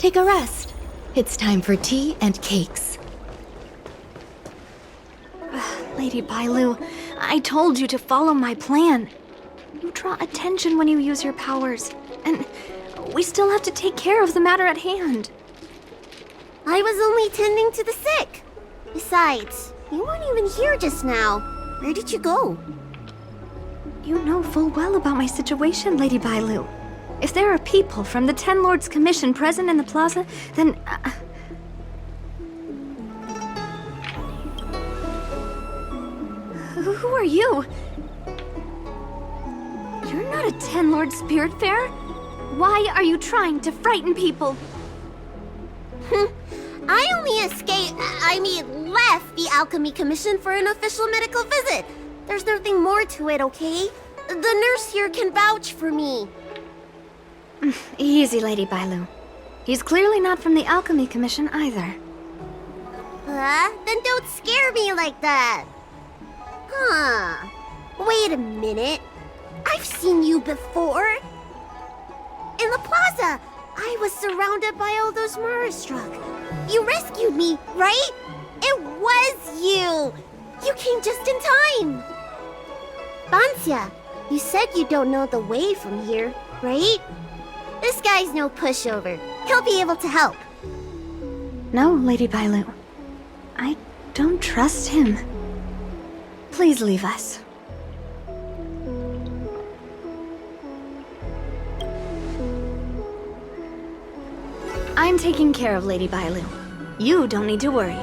take a rest. It's time for tea and cakes. Lady Bailu, I told you to follow my plan. You draw attention when you use your powers, and we still have to take care of the matter at hand. I was only tending to the sick. Besides, you weren't even here just now. Where did you go? You know full well about my situation, Lady Bailu. If there are people from the Ten Lords Commission present in the plaza, then... Who are you? You're not a Ten Lord Spiritfarer. Why are you trying to frighten people? I only left the Alchemy Commission for an official medical visit. There's nothing more to it, okay? The nurse here can vouch for me. Easy, Lady Bailu. He's clearly not from the Alchemy Commission either. Then don't scare me like that. Huh. Wait a minute. I've seen you before. In the plaza, I was surrounded by all those Marastruck. You rescued me, right? It was you! You came just in time! Bancia, you said you don't know the way from here, right? This guy's no pushover. He'll be able to help. No, Lady Bailu. I don't trust him. Please leave us. I'm taking care of Lady Bailu. You don't need to worry.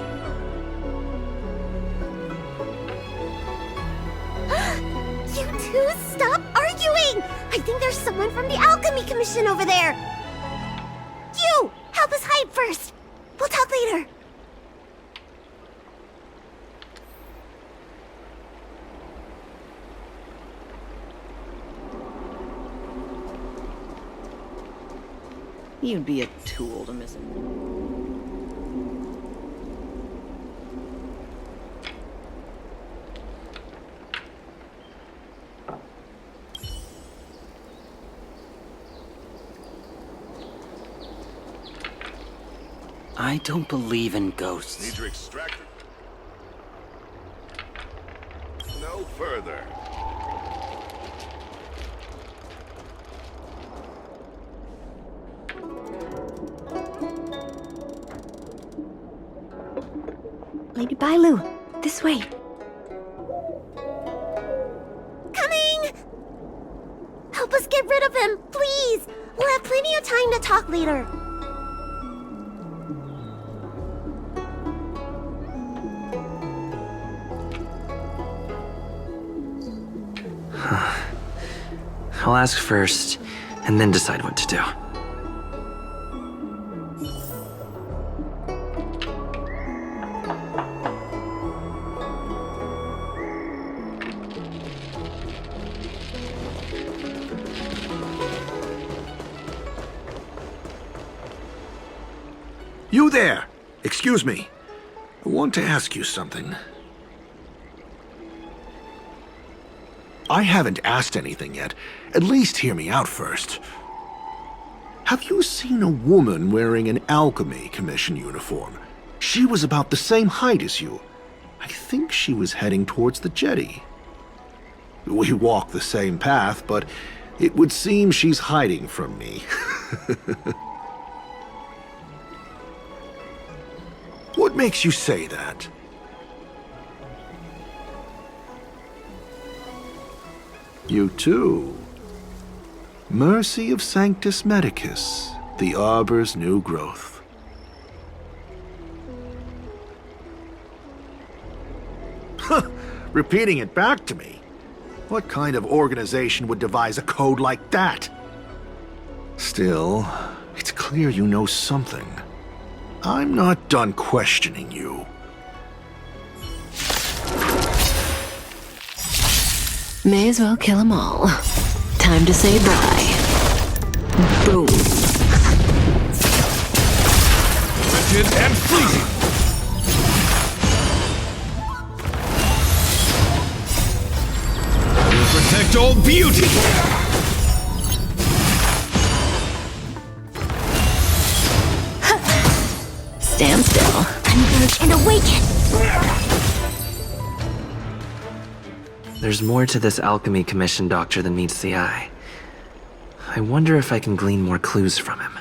You two, stop arguing! I think there's someone from the Alchemy Commission over there. You! Help us hide first! We'll talk later. You'd be a tool to miss it. I don't believe in ghosts. Need your extractor. No further. Lady Bailu, this way. Coming! Help us get rid of him, please! We'll have plenty of time to talk later. I'll ask first, and then decide what to do. You there! Excuse me. I want to ask you something. I haven't asked anything yet. At least hear me out first. Have you seen a woman wearing an Alchemy Commission uniform? She was about the same height as you. I think she was heading towards the jetty. We walk the same path, but it would seem she's hiding from me. What makes you say that? You too. Mercy of Sanctus Medicus, the Arbor's new growth. Repeating it back to me? What kind of organization would devise a code like that? Still, it's clear you know something. I'm not done questioning you. May as well kill them all. Time to say bye. Boom. Wretched and fleeting. I will protect all beauty. stand still. Converge and awaken! There's more to this alchemy commission doctor than meets the eye. I wonder if I can glean more clues from him.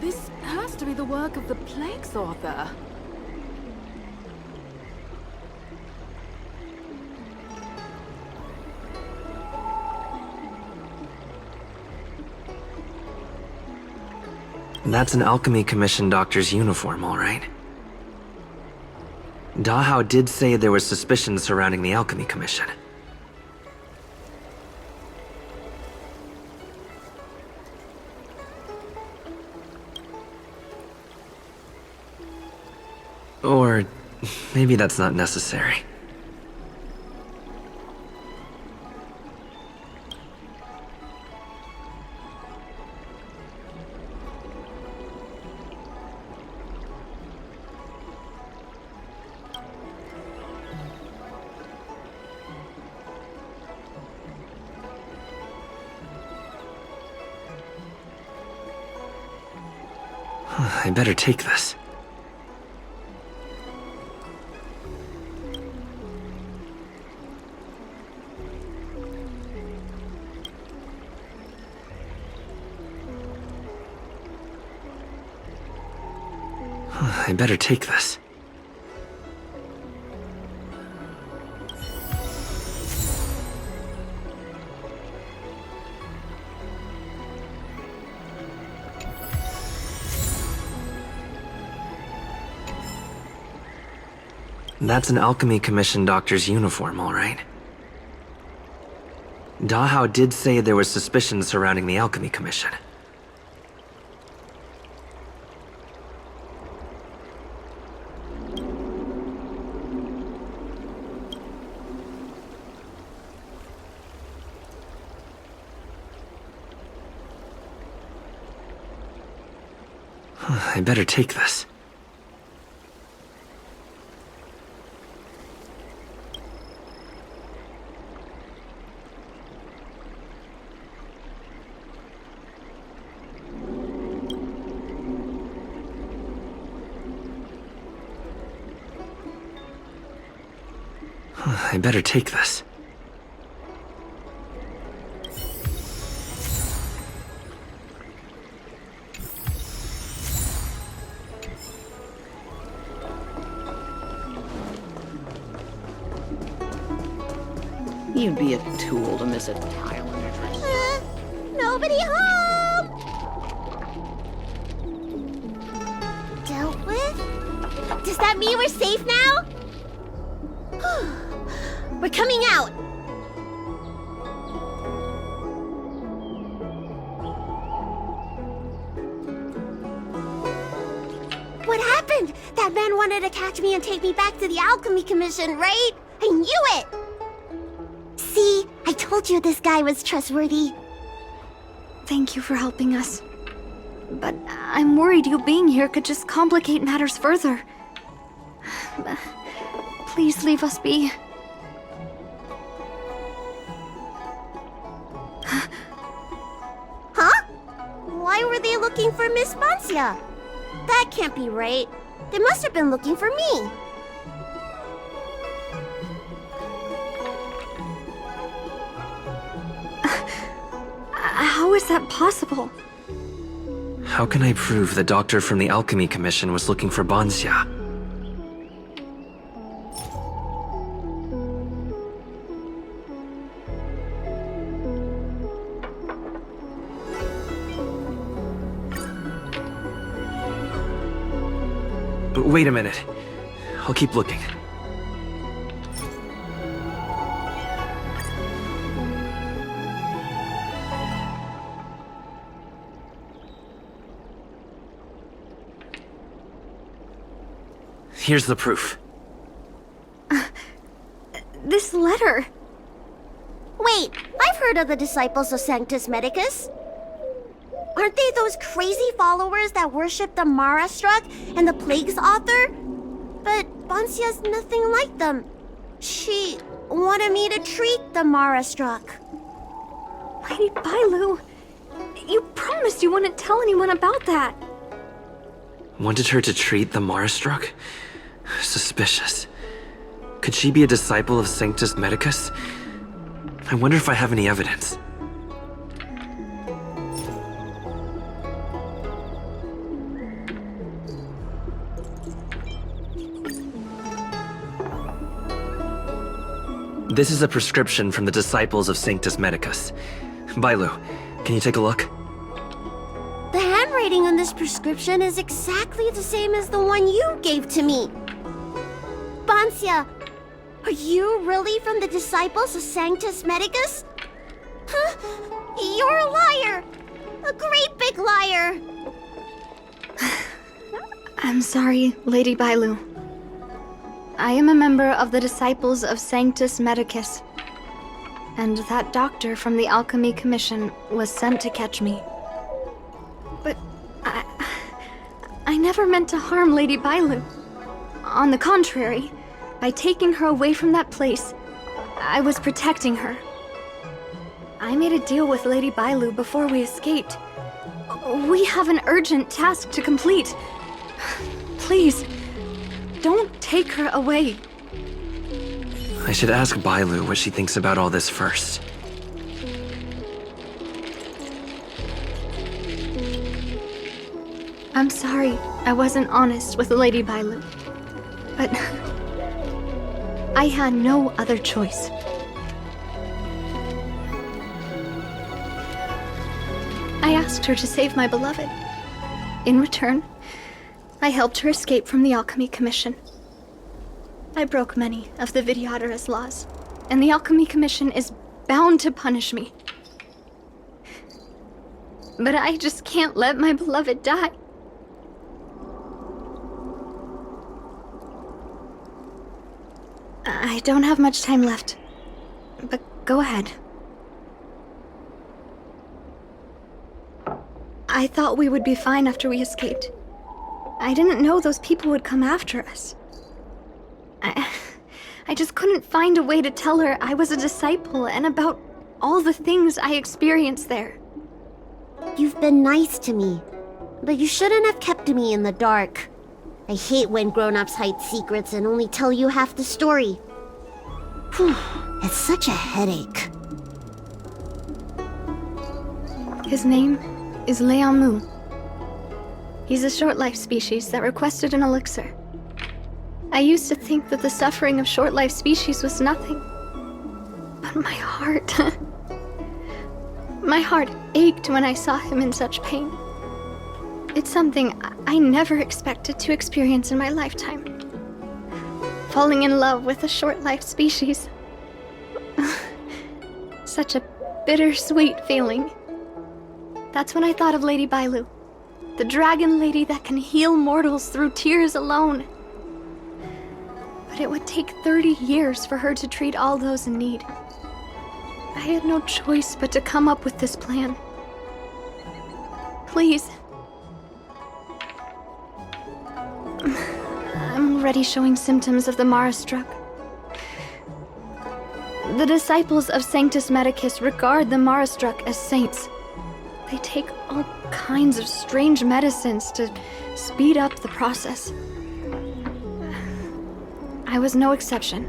This has to be the work of the Plague's author. That's an alchemy commission doctor's uniform, all right. Dahao did say there was suspicion surrounding the alchemy commission. Or maybe that's not necessary. I better take this. I better take this. That's an alchemy commission doctor's uniform, all right. Dahao did say there was suspicion surrounding the alchemy commission. I better take this. I better take this. You'd be a tool to miss a tile. Nobody home! Dealt with? Does that mean we're safe now? We're coming out! What happened? That man wanted to catch me and take me back to the Alchemy Commission, right? I knew it! See, I told you this guy was trustworthy. Thank you for helping us. But I'm worried you being here could just complicate matters further. Please leave us be. Huh? Why were they looking for Miss Mancia? That can't be right. They must have been looking for me. How is that possible? How can I prove the doctor from the Alchemy Commission was looking for Banxia? But wait a minute. I'll keep looking. Here's the proof. This letter. Wait, I've heard of the Disciples of Sanctus Medicus. Aren't they those crazy followers that worship the Mara Struck and the Plague's author? But Bansia's nothing like them. She wanted me to treat the Mara Struck. Lady Bailu, you promised you wouldn't tell anyone about that. Wanted her to treat the Marastruck? Suspicious. Could she be a disciple of Sanctus Medicus? I wonder if I have any evidence. This is a prescription from the Disciples of Sanctus Medicus. Bailu, can you take a look? The handwriting on this prescription is exactly the same as the one you gave to me. Bansia, are you really from the Disciples of Sanctus Medicus? Huh? You're a liar! A great big liar! I'm sorry, Lady Bailu. I am a member of the Disciples of Sanctus Medicus, and that doctor from the Alchemy Commission was sent to catch me. But I never meant to harm Lady Bailu. On the contrary, by taking her away from that place, I was protecting her. I made a deal with Lady Bailu before we escaped. We have an urgent task to complete. Please, don't take her away. I should ask Bailu what she thinks about all this first. I'm sorry I wasn't honest with Lady Bailu, but I had no other choice. I asked her to save my beloved. In return, I helped her escape from the Alchemy Commission. I broke many of the Vidyadhara's laws, and the Alchemy Commission is bound to punish me. But I just can't let my beloved die. I don't have much time left, but go ahead. I thought we would be fine after we escaped. I didn't know those people would come after us. I just couldn't find a way to tell her I was a disciple and about all the things I experienced there. You've been nice to me, but you shouldn't have kept me in the dark. I hate when grown-ups hide secrets and only tell you half the story. Whew, it's such a headache. His name is Leamu. He's a short-life species that requested an elixir. I used to think that the suffering of short-life species was nothing. But my heart... my heart ached when I saw him in such pain. It's something I never expected to experience in my lifetime. Falling in love with a short-life species. Such a bittersweet feeling. That's when I thought of Lady Bailu, the dragon lady that can heal mortals through tears alone. But it would take 30 years for her to treat all those in need. I had no choice but to come up with this plan. Please. I'm already showing symptoms of the Mara Struck. The disciples of Sanctus Medicus regard the Mara Struck as saints. They take all kinds of strange medicines to speed up the process. I was no exception.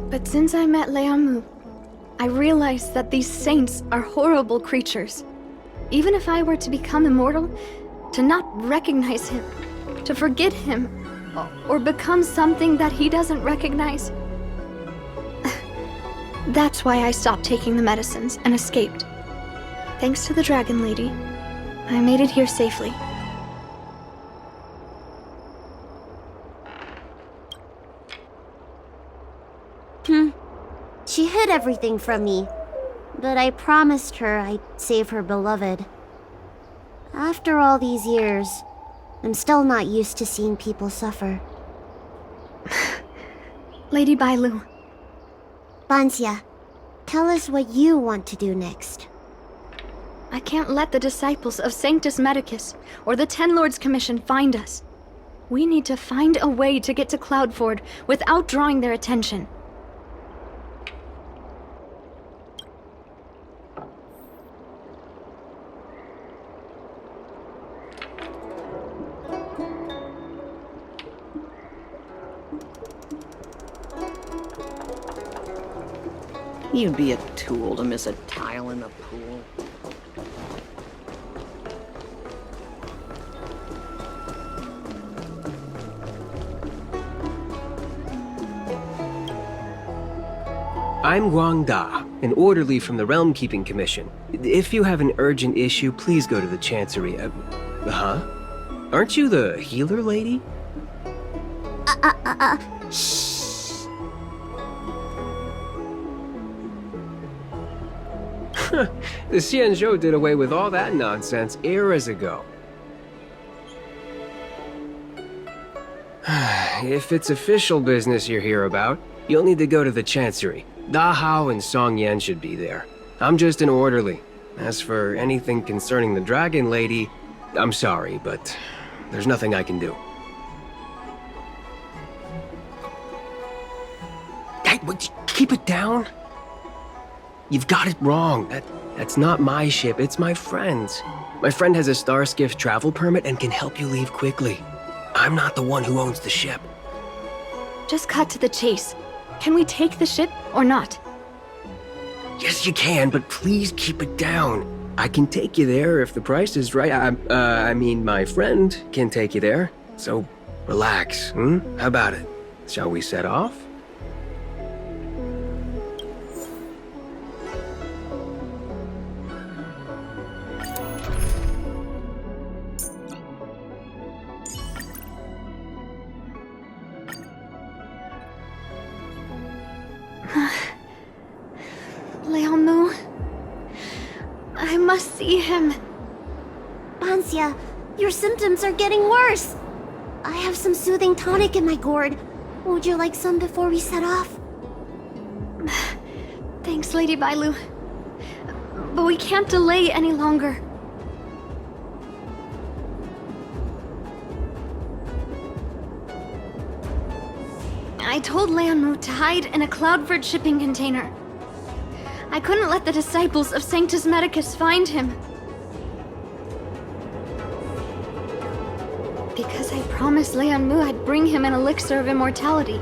But since I met Leamu, I realized that these saints are horrible creatures. Even if I were to become immortal, to not recognize him, to forget him, or become something that he doesn't recognize. That's why I stopped taking the medicines and escaped. Thanks to the Dragon Lady, I made it here safely. She hid everything from me, but I promised her I'd save her beloved. After all these years, I'm still not used to seeing people suffer. Lady Bailu. Bansia, Tell us what you want to do next. I can't let the disciples of Sanctus Medicus or the Ten Lords Commission find us. We need to find a way to get to Cloudford without drawing their attention. You'd be a tool to miss a tile in the pool. I'm Guang Da, an orderly from the Realm Keeping Commission. If you have an urgent issue, please go to the Chancery. Huh? Aren't you the healer lady? Shh. The Xianzhou did away with all that nonsense eras ago. If it's official business you're here about, you'll need to go to the Chancery. Da Hao and Song Yan should be there. I'm just an orderly. As for anything concerning the Dragon Lady, I'm sorry, but there's nothing I can do. Hey, keep it down. You've got it wrong. That's not my ship, it's my friend's. My friend has a Starskiff travel permit and can help you leave quickly. I'm not the one who owns the ship. Just cut to the chase. Can we take the ship or not? Yes, you can, but please keep it down. I can take you there if the price is right. I mean, my friend can take you there. So, relax, How about it? Shall we set off? Leonmu. I must see him. Bansia, your symptoms are getting worse. I have some soothing tonic in my gourd. Would you like some before we set off? Thanks, Lady Bailu. But we can't delay any longer. I told Leonmu to hide in a Cloudford shipping container. I couldn't let the disciples of Sanctus Medicus find him. Because I promised Leonmu I'd bring him an elixir of immortality.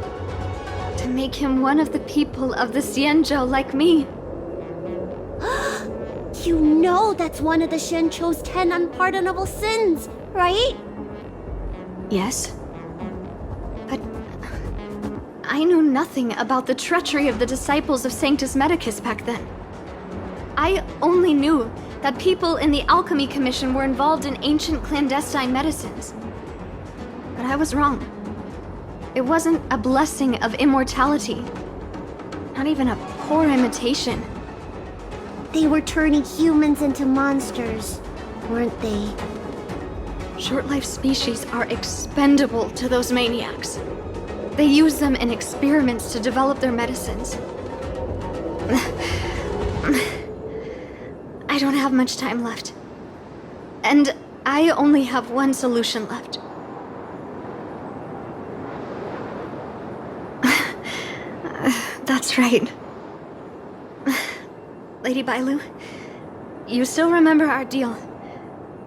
To make him one of the people of the Xianzhou like me. You know that's one of the Shenchou's 10 unpardonable sins, right? Yes. But I knew nothing about the treachery of the disciples of Sanctus Medicus back then. I only knew that people in the Alchemy Commission were involved in ancient clandestine medicines. But I was wrong. It wasn't a blessing of immortality. Not even a poor imitation. They were turning humans into monsters, weren't they? Short-life species are expendable to those maniacs. They use them in experiments to develop their medicines. I don't have much time left. And I only have one solution left. That's right. Lady Bailu, you still remember our deal,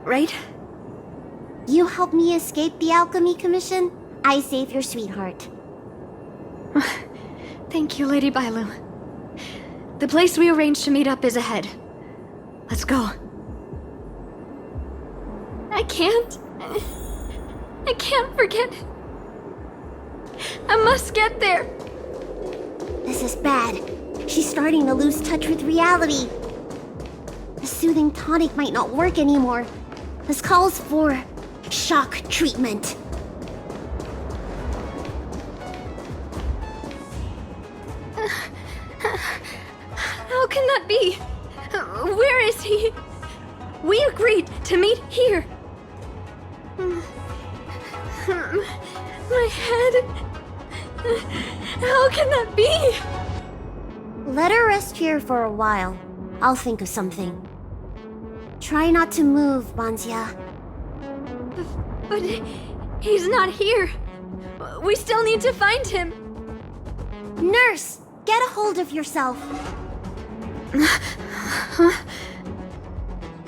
right? You helped me escape the Alchemy Commission, I save your sweetheart. Thank you, Lady Bailu. The place we arranged to meet up is ahead. Let's go. I can't forget. I must get there. This is bad. She's starting to lose touch with reality. The soothing tonic might not work anymore. This calls for shock treatment. How can that be? Where is he? We agreed to meet here. My head. How can that be? Let her rest here for a while. I'll think of something. Try not to move, Banzia. But he's not here. We still need to find him. Nurse, get a hold of yourself.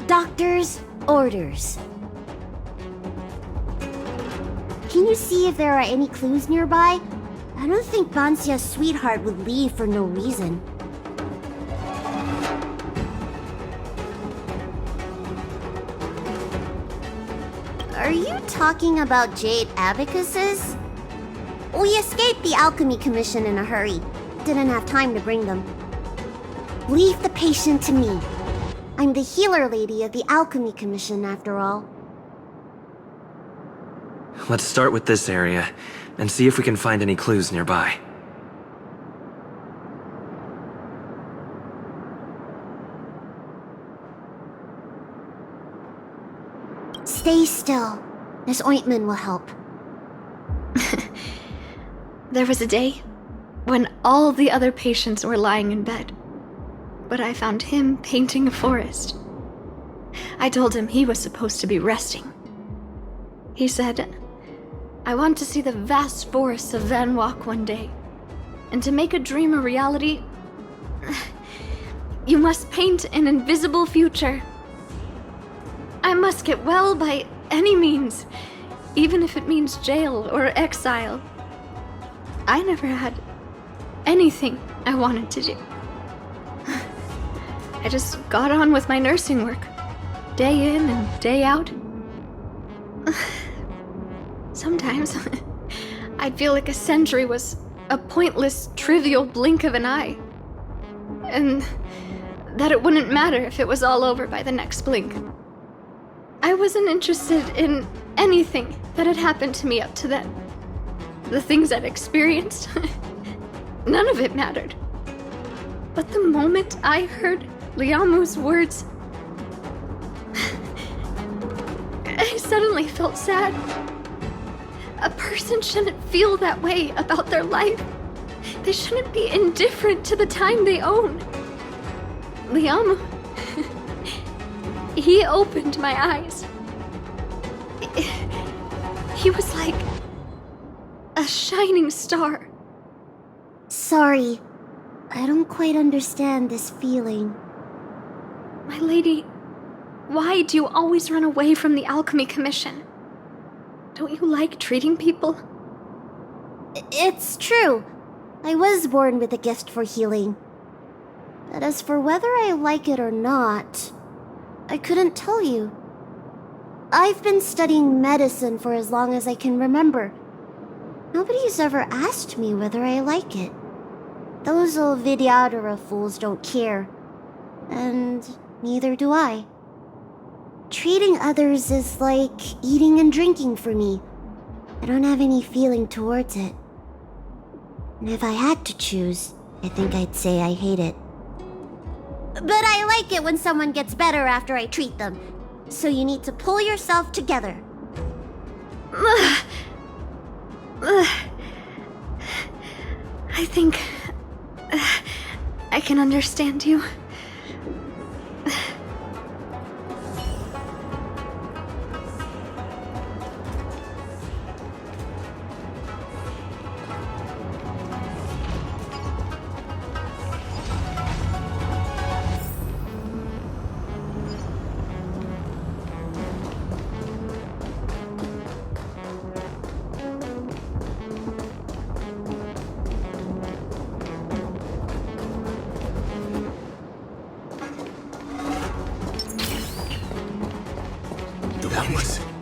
Doctor's orders. Can you see if there are any clues nearby? I don't think Banzia's sweetheart would leave for no reason. Are you talking about jade abacuses? We escaped the Alchemy Commission in a hurry. Didn't have time to bring them. Leave the patient to me. I'm the healer lady of the Alchemy Commission, after all. Let's start with this area, and see if we can find any clues nearby. Stay still. This ointment will help. There was a day when all the other patients were lying in bed, but I found him painting a forest. I told him he was supposed to be resting. He said, "I want to see the vast forests of Van Walk one day, and to make a dream a reality, you must paint an invisible future. I must get well by any means, even if it means jail or exile." I never had anything I wanted to do. I just got on with my nursing work, day in and day out. Sometimes I'd feel like a century was a pointless, trivial blink of an eye, and that it wouldn't matter if it was all over by the next blink. I wasn't interested in anything that had happened to me up to then. The things I'd experienced, none of it mattered. But the moment I heard Liamu's words, I suddenly felt sad. A person shouldn't feel that way about their life. They shouldn't be indifferent to the time they own. Liamu, he opened my eyes. He was like a shining star. Sorry, I don't quite understand this feeling. My lady, why do you always run away from the Alchemy Commission? Don't you like treating people? It's true. I was born with a gift for healing. But as for whether I like it or not, I couldn't tell you. I've been studying medicine for as long as I can remember. Nobody's ever asked me whether I like it. Those old Vidyadhara fools don't care. And neither do I. Treating others is like eating and drinking for me. I don't have any feeling towards it. And if I had to choose, I think I'd say I hate it. But I like it when someone gets better after I treat them. So you need to pull yourself together. I think I can understand you.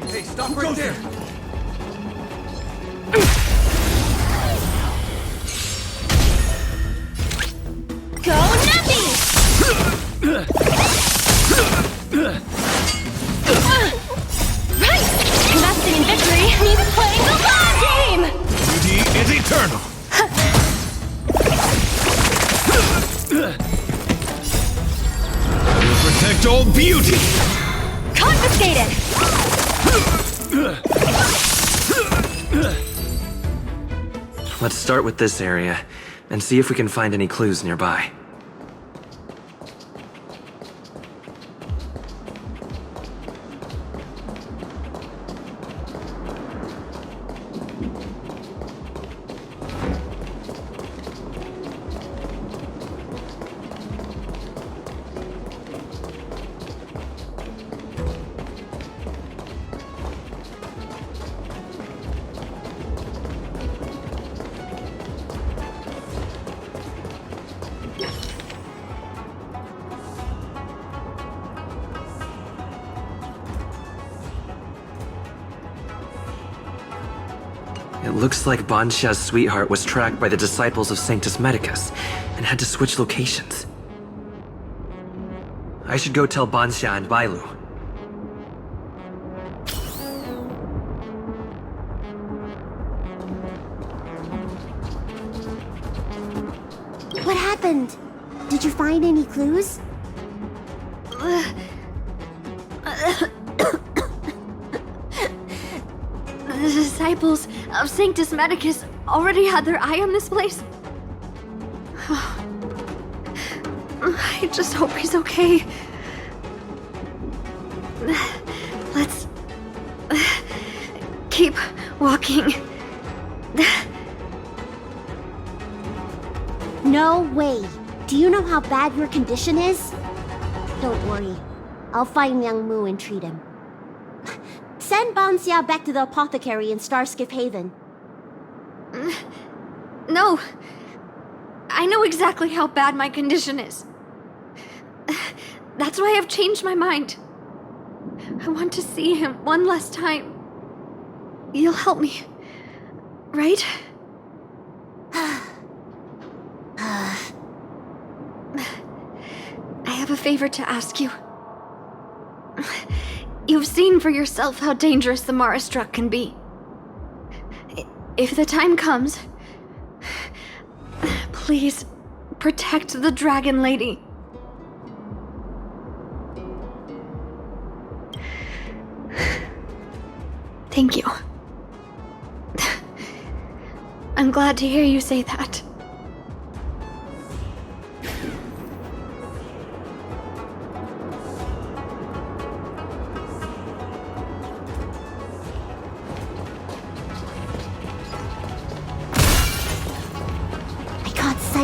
Hey, stop right there! Go Nappy! Right! Investing in victory means playing the long game! Beauty is eternal! I will protect all beauty! Confiscated! Let's start with this area, and see if we can find any clues nearby. It looks like Banxia's sweetheart was tracked by the disciples of Sanctus Medicus and had to switch locations. I should go tell Banxia and Bailu. What happened? Did you find any clues? The disciples of Sanctus Medicus already had their eye on this place. I just hope he's okay. Let's keep walking. No way. Do you know how bad your condition is? Don't worry. I'll find Young Mu and treat him. Send Banxia back to the apothecary in Starskip Haven. No. I know exactly how bad my condition is. That's why I've changed my mind. I want to see him one last time. You'll help me, right? I have a favor to ask you. You've seen for yourself how dangerous the Mara Struck can be. If the time comes, please protect the Dragon Lady. Thank you. I'm glad to hear you say that.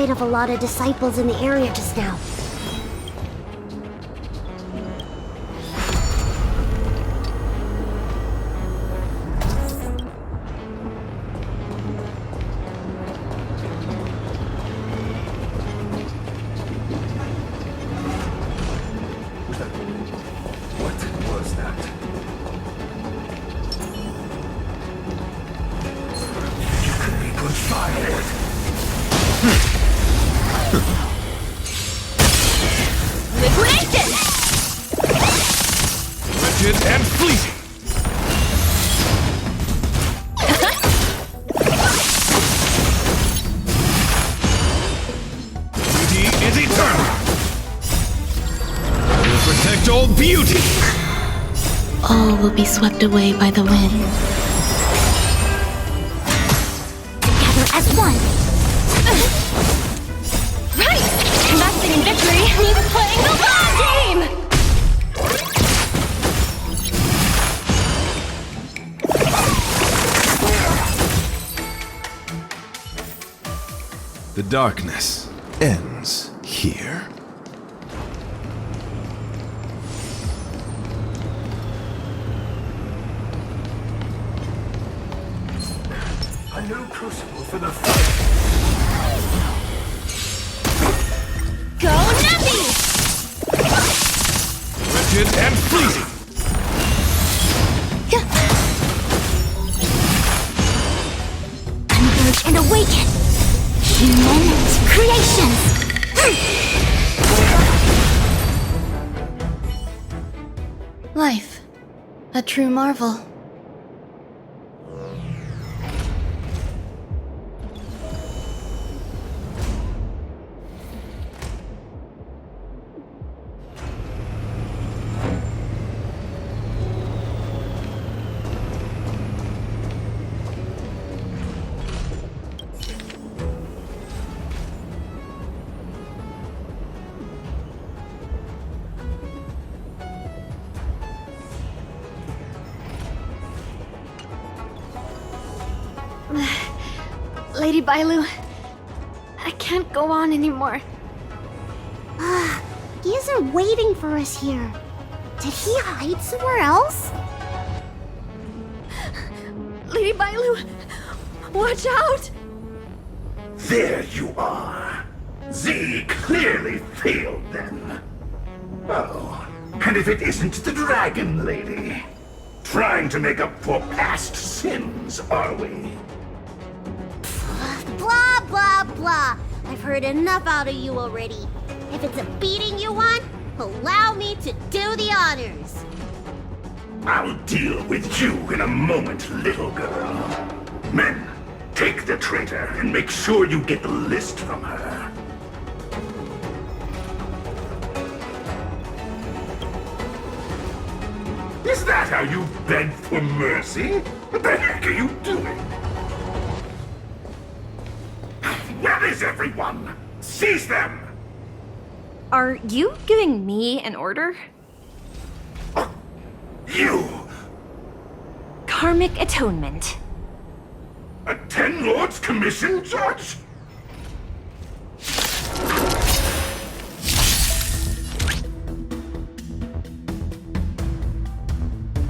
Of a lot of disciples in the area just now. What was that? You could be put fired. Liquidation! Wretched and fleeting! Beauty is eternal! I will protect all beauty! All will be swept away by the wind. Together as one! Right! Investing in victory means playing the long game! The darkness ends here. A new crucible for the fight. Go Nappy! Wretched and fleeting! Converge and awaken! Human creations! Life. A true marvel. Lady Bailu, I can't go on anymore. He isn't waiting for us here. Did he hide somewhere else? Lady Bailu, watch out! There you are. Z clearly failed then. Oh, and if it isn't the Dragon Lady? Trying to make up for past sins, are we? blah, blah. I've heard enough out of you already. If it's a beating you want, allow me to do the honors. I'll deal with you in a moment, little girl. Men, take the traitor and make sure you get the list from her. Is that how you beg for mercy? What the heck are you doing? Where is everyone? Seize them! Are you giving me an order? You! Karmic atonement. A Ten Lords Commission judge?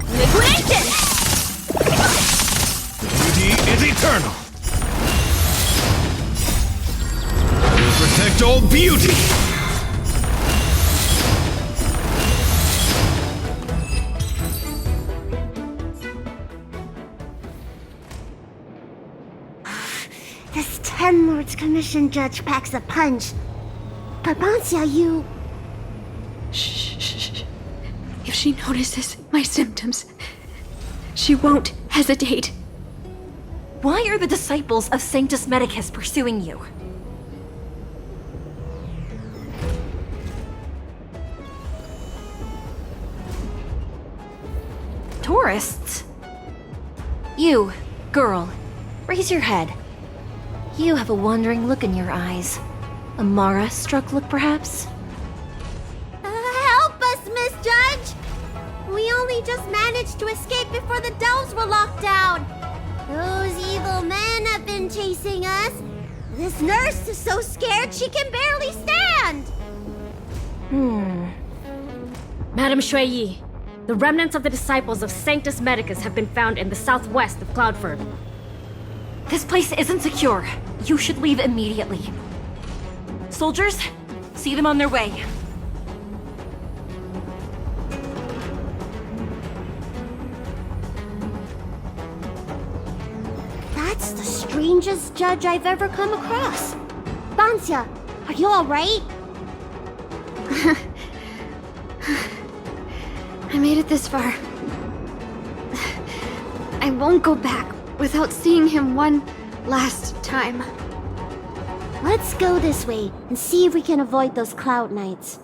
Liquidation! Beauty is eternal. I will protect all beauty. This Ten Lords Commission judge packs a punch. But Bancia, you... Shh. If she notices my symptoms, she won't hesitate. Why are the disciples of Sanctus Medicus pursuing you? Tourists? You, girl, raise your head. You have a wandering look in your eyes. A Mara-struck look, perhaps? Help us, Miss Judge! We only just managed to escape before the delves were locked down. Those evil men have been chasing us. This nurse is so scared she can barely stand. Madame Shuiyi, the remnants of the disciples of Sanctus Medicus have been found in the southwest of Cloudford. This place isn't secure. You should leave immediately. Soldiers, see them on their way. That's the strangest judge I've ever come across. Bancia, are you alright? I made it this far. I won't go back without seeing him one last time. Let's go this way and see if we can avoid those cloud knights.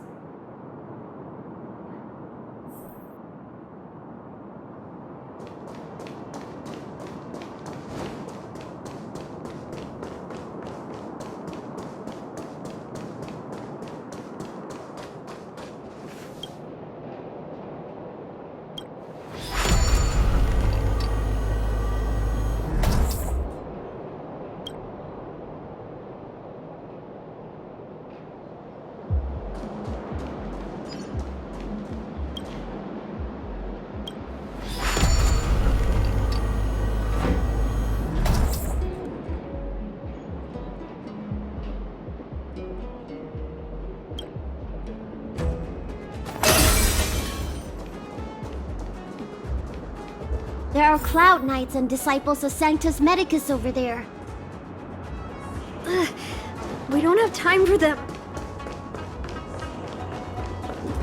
There are Cloud Knights and disciples of Sanctus Medicus over there. We don't have time for them.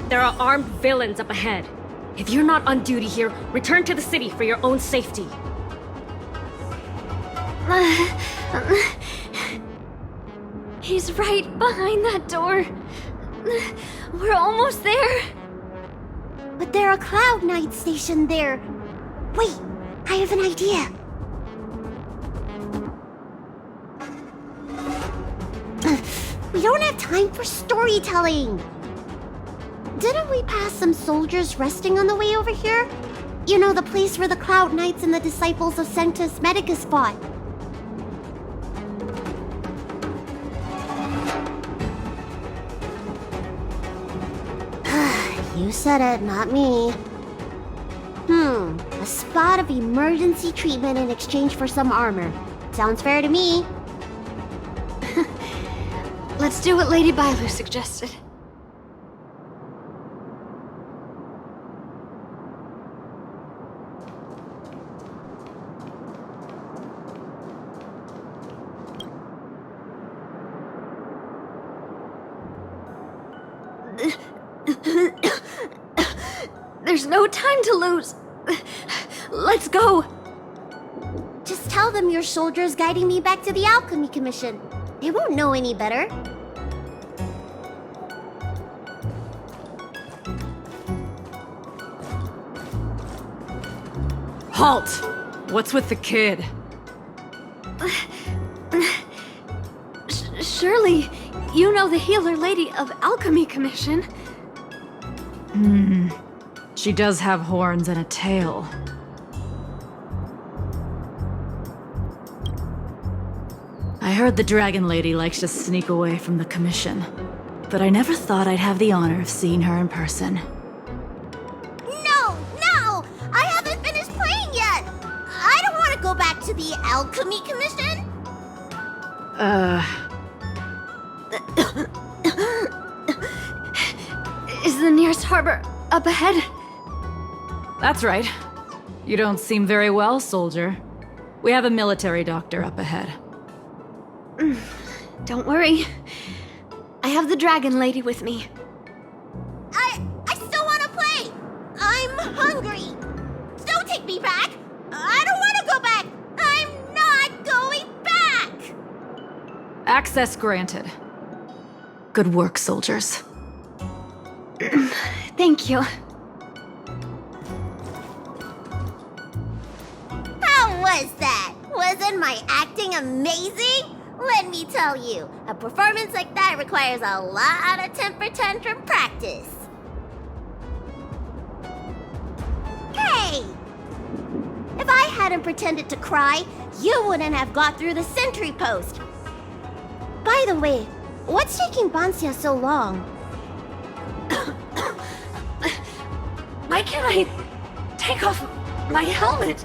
There are armed villains up ahead. If you're not on duty here, return to the city for your own safety. He's right behind that door. We're almost there. But there are Cloud Knights stationed there. Wait, I have an idea. We don't have time for storytelling. Didn't we pass some soldiers resting on the way over here? You know, the place where the Cloud Knights and the disciples of Sanctus Medicus fought. You said it, not me. A spot of emergency treatment in exchange for some armor. Sounds fair to me. Let's do what Lady Bailu suggested. There's no time to lose. Let's go. Just tell them your soldier's guiding me back to the Alchemy Commission. They won't know any better. Halt! What's with the kid? Surely, you know the healer lady of Alchemy Commission. She does have horns and a tail. I heard the Dragon Lady likes to sneak away from the Commission, but I never thought I'd have the honor of seeing her in person. No! No! I haven't finished playing yet! I don't want to go back to the Alchemy Commission! Is the nearest harbor up ahead? That's right. You don't seem very well, soldier. We have a military doctor up ahead. Don't worry. I have the Dragon Lady with me. I still want to play! I'm hungry! Don't take me back! I don't want to go back! I'm not going back! Access granted. Good work, soldiers. Thank you. How was that? Wasn't my acting amazing? Let me tell you, a performance like that requires a lot of temper tantrum practice. Hey! If I hadn't pretended to cry, you wouldn't have got through the sentry post. By the way, what's taking Bansia so long? Why can't I take off my helmet?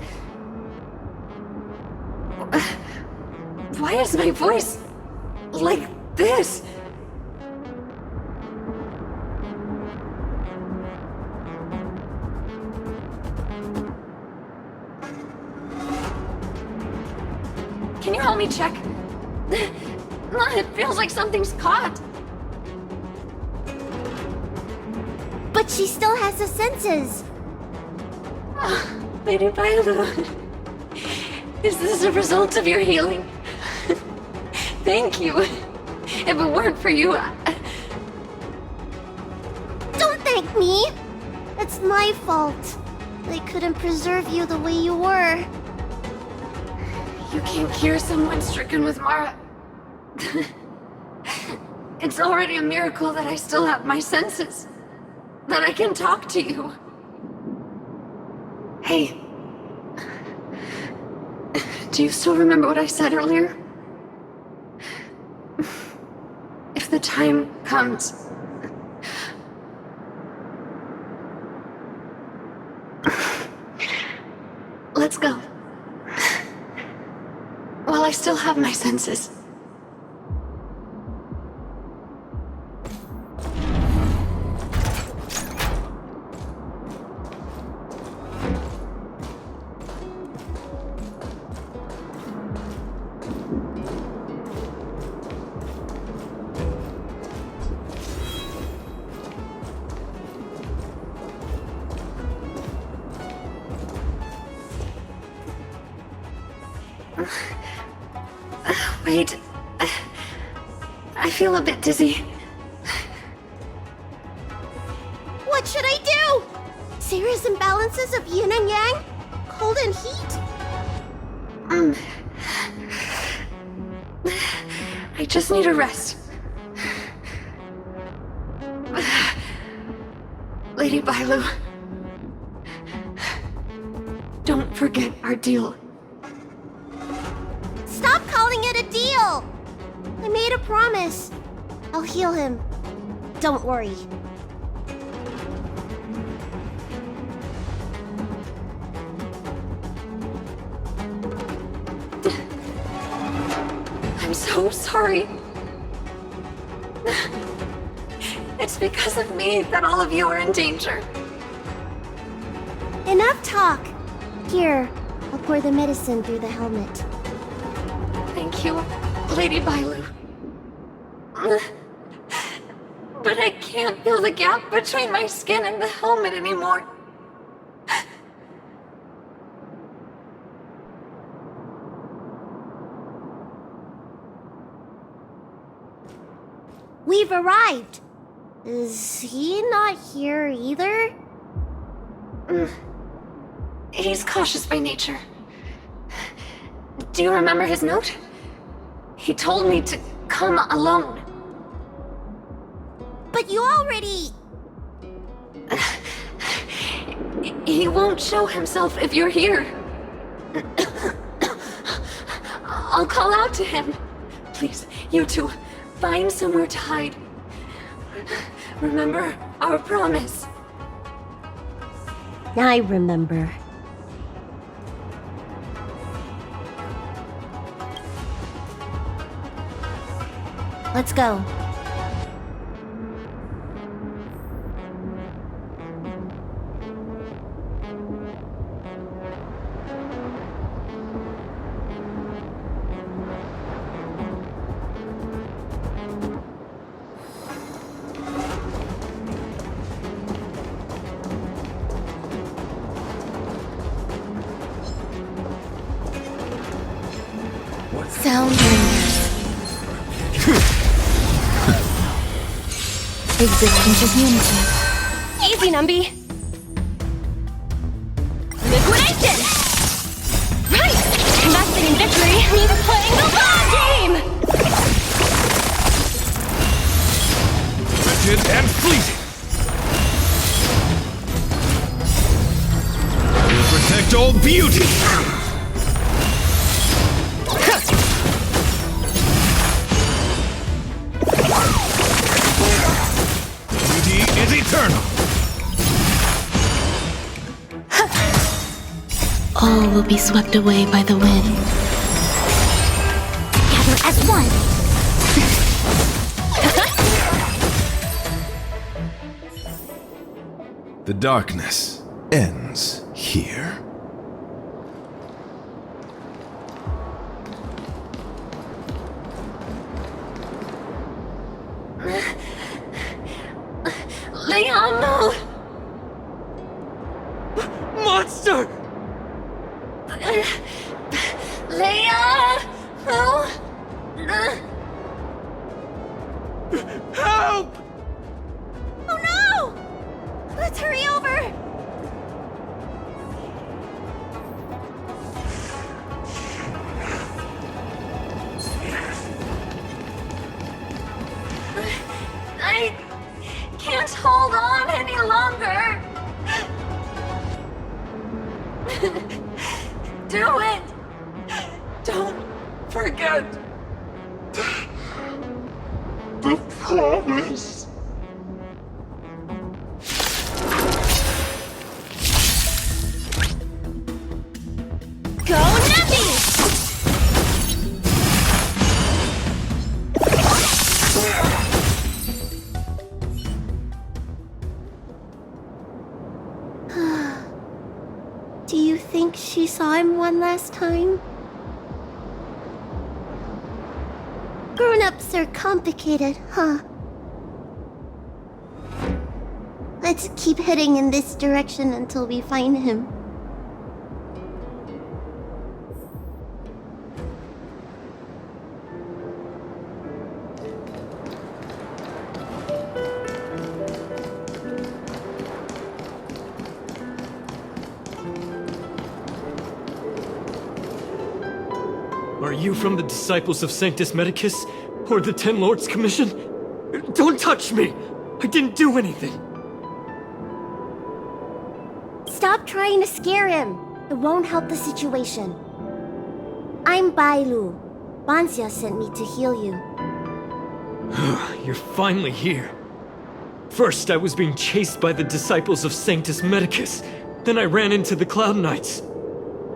Why is my voice like this? Can you help me check? It feels like something's caught. But she still has the senses. Lady Viola, is this a result of your healing? Thank you. If it weren't for you, Don't thank me! It's my fault. I couldn't preserve you the way you were. You can't cure someone stricken with Mara. It's already a miracle that I still have my senses. That I can talk to you. Hey. Do you still remember what I said earlier? If the time comes... Let's go. While I still have my senses. Wait. I feel a bit dizzy. What should I do? Serious imbalances of yin and yang? Cold and heat? I just need a rest. Lady Bailu, don't forget our deal. Stop calling it a deal! I made a promise. I'll heal him. Don't worry. I'm so sorry. It's because of me that all of you are in danger. Enough talk. Here, I'll pour the medicine through the helmet. Thank you, Lady Bailu. But I can't feel the gap between my skin and the helmet anymore. We've arrived. Is he not here either? He's cautious by nature. Do you remember his note? He told me to come alone. But you already... He won't show himself if you're here. I'll call out to him. Please, you two, find somewhere to hide. Remember our promise. I remember. Let's go. Sound lingers. Existence is unity. Easy, Numby. Liquidation! Right! Investing in victory means playing the long game! Rigid and fleeting. Will protect all beauty. Beauty is eternal. All will be swept away by the wind. Together as one! The darkness ends here. Leon, no! Monster! Leon! No! Help! Oh no! Let's hurry over! I can't hold on any longer. Do it. Don't forget the promise. Go Nuppy! Do you think she saw him one last time? Grown-ups are complicated, huh? Let's keep heading in this direction until we find him. Are you from the Disciples of Sanctus Medicus? Or the Ten Lords Commission? Don't touch me! I didn't do anything! Stop trying to scare him. It won't help the situation. I'm Bailu. Bansia sent me to heal you. You're finally here. First, I was being chased by the Disciples of Sanctus Medicus. Then I ran into the Cloud Knights.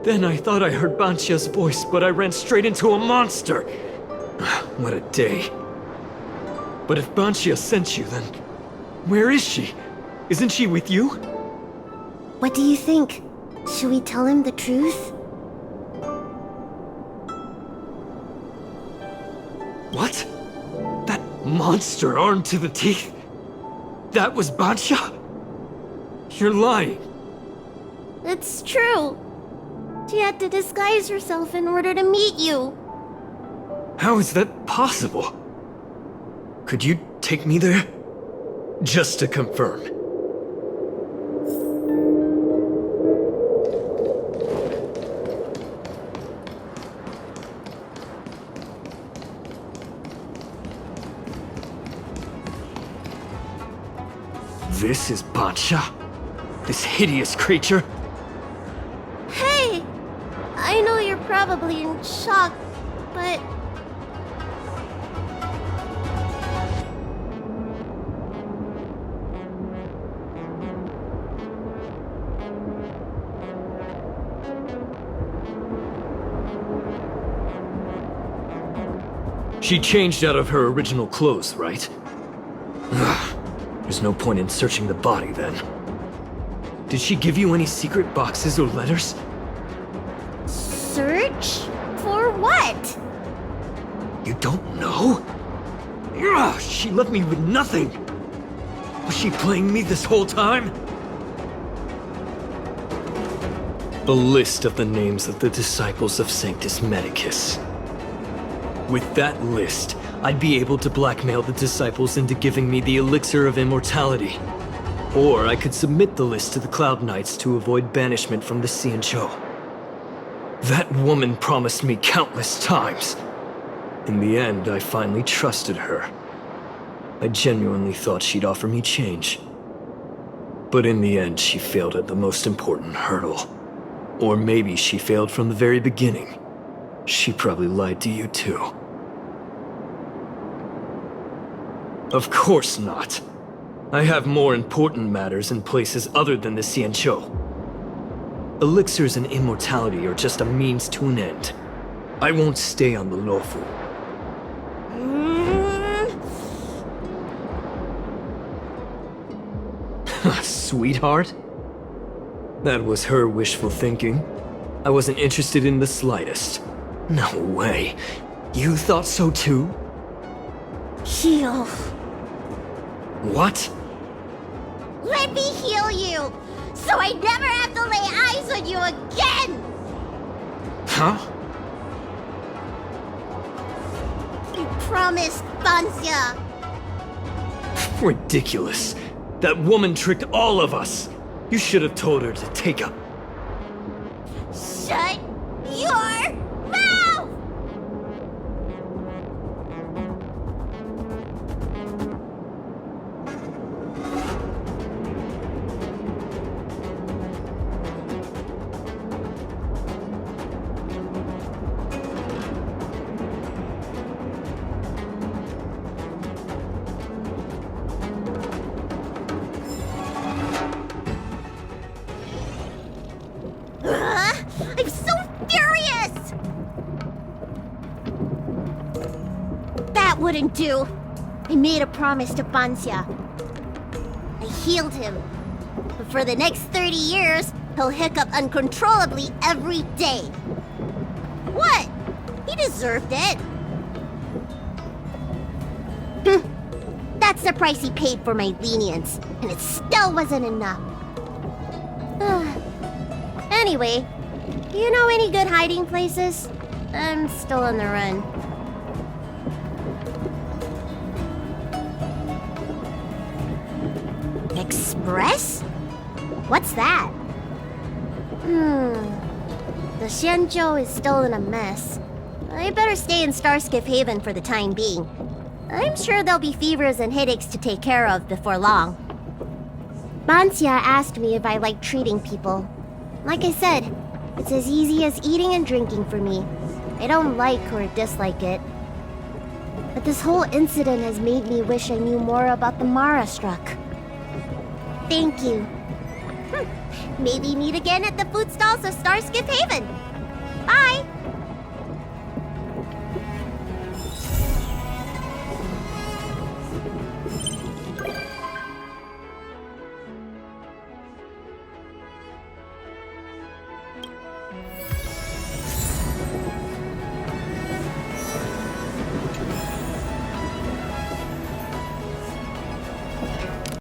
Then I thought I heard Banshia's voice, but I ran straight into a monster. What a day. But if Banshia sent you, then where is she? Isn't she with you? What do you think? Should we tell him the truth? What? That monster armed to the teeth? That was Banshia? You're lying. It's true. She had to disguise herself in order to meet you. How is that possible? Could you take me there? Just to confirm. This is Bancha? This hideous creature? Hey! I know you're probably in shock, but... She changed out of her original clothes, right? Ugh. There's no point in searching the body, then. Did she give you any secret boxes or letters? Search? For what? You don't know? Ugh, she left me with nothing! Was she playing me this whole time? A list of the names of the disciples of Sanctus Medicus. With that list, I'd be able to blackmail the disciples into giving me the elixir of immortality. Or I could submit the list to the Cloud Knights to avoid banishment from the Xianzhou. That woman promised me countless times. In the end, I finally trusted her. I genuinely thought she'd offer me change. But in the end, she failed at the most important hurdle. Or maybe she failed from the very beginning. She probably lied to you too. Of course not. I have more important matters in places other than the Xianzhou. Elixirs and immortality are just a means to an end. I won't stay on the Luofu. Sweetheart? That was her wishful thinking. I wasn't interested in the slightest. No way. You thought so too? Heal. What? Let me heal you, so I never have to lay eyes on you again! Huh? You promised, Bansia. Ridiculous. That woman tricked all of us. You should have told her to take a... Shut your mouth! I'm so furious! That wouldn't do. I made a promise to Bansia. I healed him. But for the next 30 years, he'll hiccup uncontrollably every day. What? He deserved it. That's the price he paid for my lenience, and it still wasn't enough. Anyway, you know any good hiding places? I'm still on the run. Express? What's that? The Xianzhou is still in a mess. I better stay in Starskiff Haven for the time being. I'm sure there'll be fevers and headaches to take care of before long. Bansia asked me if I like treating people. Like I said, it's as easy as eating and drinking for me. I don't like or dislike it. But this whole incident has made me wish I knew more about the Mara Struck. Thank you. Maybe meet again at the food stalls of Starskiff Haven. Bye!